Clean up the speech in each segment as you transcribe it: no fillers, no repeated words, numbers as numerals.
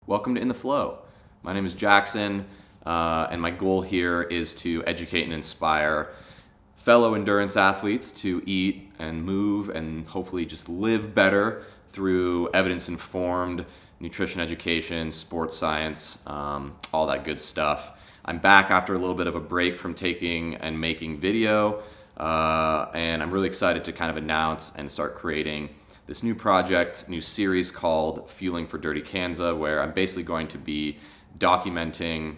Welcome to In the Flow. My name is Jackson, and my goal here is to educate and inspire fellow endurance athletes to eat and move and hopefully just live better through evidence-informed nutrition education, sports science, all that good stuff. I'm back after a little bit of a break from taking and making video, and I'm really excited to kind of announce and start creating this new project, new series called Fueling For Dirty Kanza, where I'm basically going to be documenting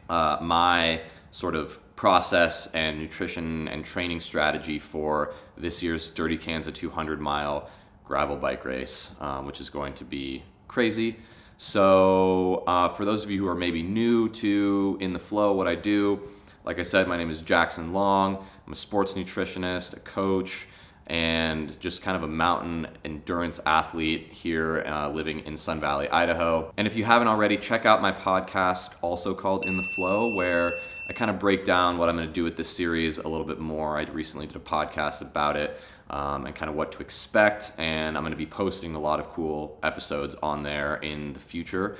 my sort of process and nutrition and training strategy for this year's Dirty Kanza 200-mile gravel bike race, which is going to be crazy. So for those of you who are maybe new to In the Flow, what I do, like I said, my name is Jackson Long. I'm a sports nutritionist, a coach, and just kind of a mountain endurance athlete here living in Sun Valley, Idaho. And if you haven't already, check out my podcast, also called In the Flow, where I kind of break down what I'm going to do with this series a little bit more. I recently did a podcast about it and kind of what to expect, and I'm going to be posting a lot of cool episodes on there in the future,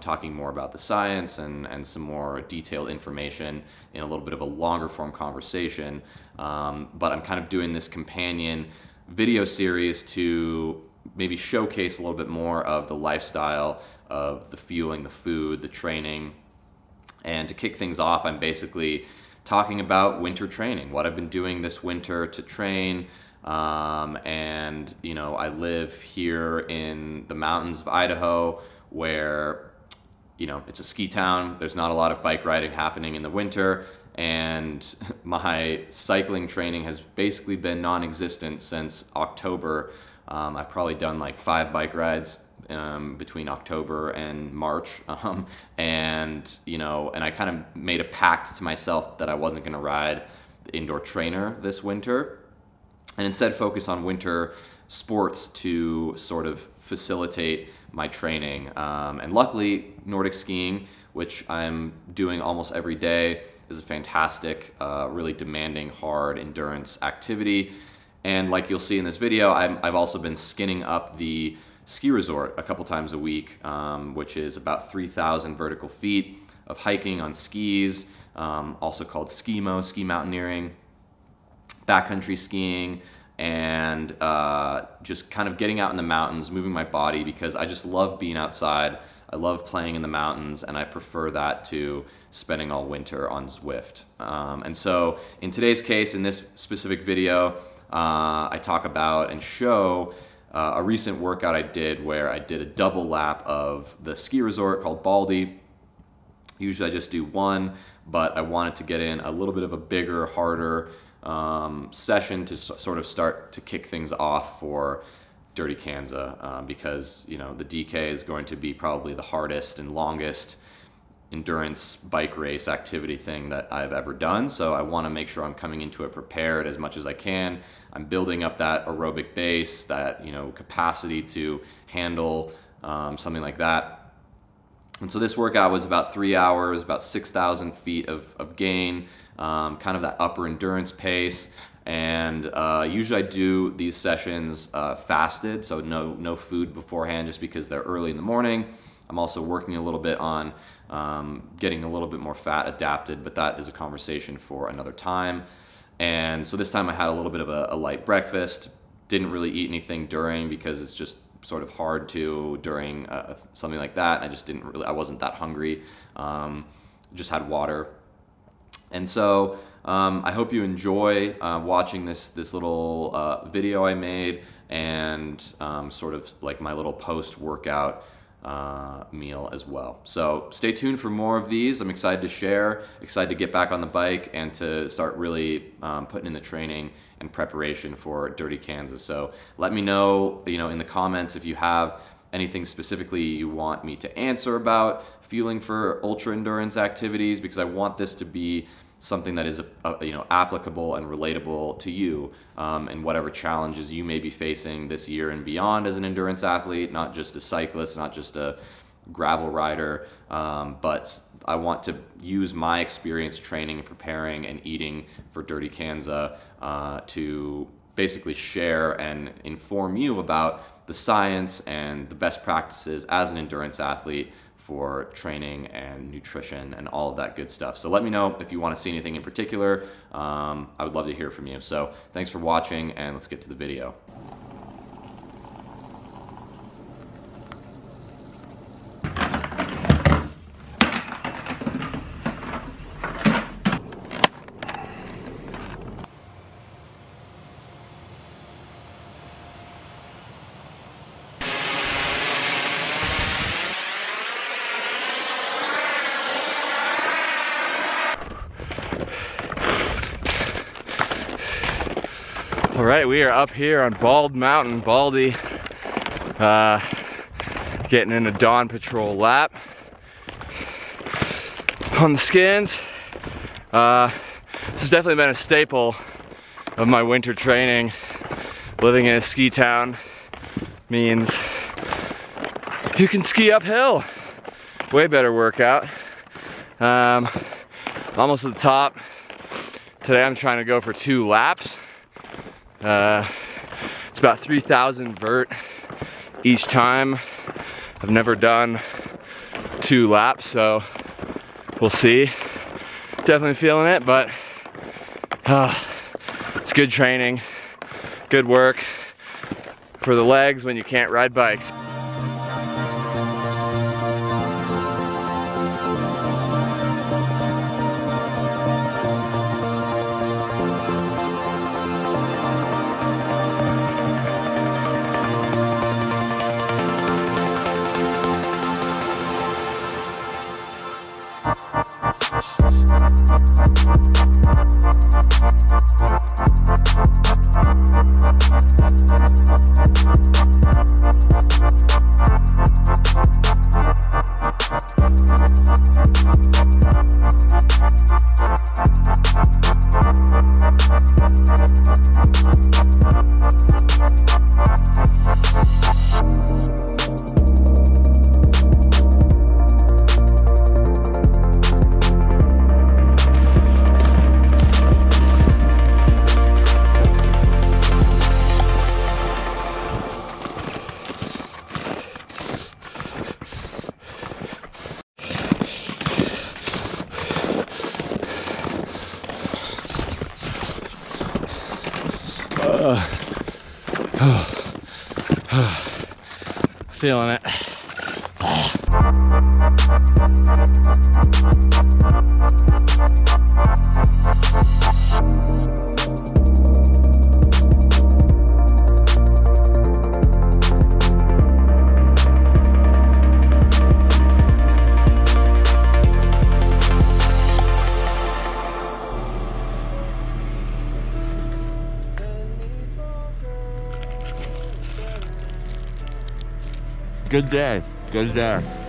talking more about the science and some more detailed information in a little bit of a longer form conversation. But I'm kind of doing this companion video series to maybe showcase a little bit more of the lifestyle of the fueling, the food, the training. And to kick things off, I'm basically talking about winter training, what I've been doing this winter to train. And you know, I live here in the mountains of Idaho where, you know, it's a ski town. There's not a lot of bike riding happening in the winter, and my cycling training has basically been non-existent since October. I've probably done like 5 bike rides between October and March, and you know, and I kind of made a pact to myself that I wasn't going to ride the indoor trainer this winter, and instead focus on winter sports to sort of facilitate my training. And luckily, Nordic skiing, which I'm doing almost every day, is a fantastic, really demanding, hard endurance activity. And like you'll see in this video, I've also been skinning up the ski resort a couple times a week, which is about 3,000 vertical feet of hiking on skis, also called skimo, ski mountaineering, backcountry skiing, and just kind of getting out in the mountains, moving my body, because I just love being outside. I love playing in the mountains, and I prefer that to spending all winter on Zwift. And so in today's case, in this specific video, I talk about and show a recent workout I did where I did a double lap of the ski resort called Baldy. Usually I just do one, but I wanted to get in a little bit of a bigger, harder session to sort of start to kick things off for Dirty Kanza, because you know, the DK is going to be probably the hardest and longest endurance bike race activity thing that I've ever done. So I want to make sure I'm coming into it prepared as much as I can. I'm building up that aerobic base, that, you know, capacity to handle something like that. And so this workout was about 3 hours, about 6,000 feet of gain, kind of that upper endurance pace. And usually I do these sessions fasted, so no food beforehand, just because they're early in the morning. I'm also working a little bit on getting a little bit more fat adapted, but that is a conversation for another time. And so this time I had a little bit of a light breakfast, didn't really eat anything during, because it's just sort of hard to during something like that. I wasn't that hungry, just had water. And so I hope you enjoy watching this little video I made, and sort of like my little post-workout meal as well. So stay tuned for more of these. I'm excited to share, excited to get back on the bike and to start really putting in the training and preparation for Dirty Kanza. So let me know, you know, in the comments if you have anything specifically you want me to answer about fueling for ultra endurance activities, because I want this to be something that is you know, applicable and relatable to you, and whatever challenges you may be facing this year and beyond as an endurance athlete, not just a cyclist, not just a gravel rider, but I want to use my experience training and preparing and eating for Dirty Kanza to basically share and inform you about the science and the best practices as an endurance athlete for training and nutrition and all of that good stuff. So let me know if you want to see anything in particular. I would love to hear from you. So thanks for watching, and let's get to the video. All right, we are up here on Bald Mountain, Baldy, getting in a dawn patrol lap on the skins. This has definitely been a staple of my winter training. Living in a ski town means you can ski uphill. Way better workout. Almost at the top. Today I'm trying to go for 2 laps. It's about 3,000 vert each time. I've never done 2 laps, so we'll see. Definitely feeling it, but it's good training, good work for the legs when you can't ride bikes. Feeling it. Good day. Good day.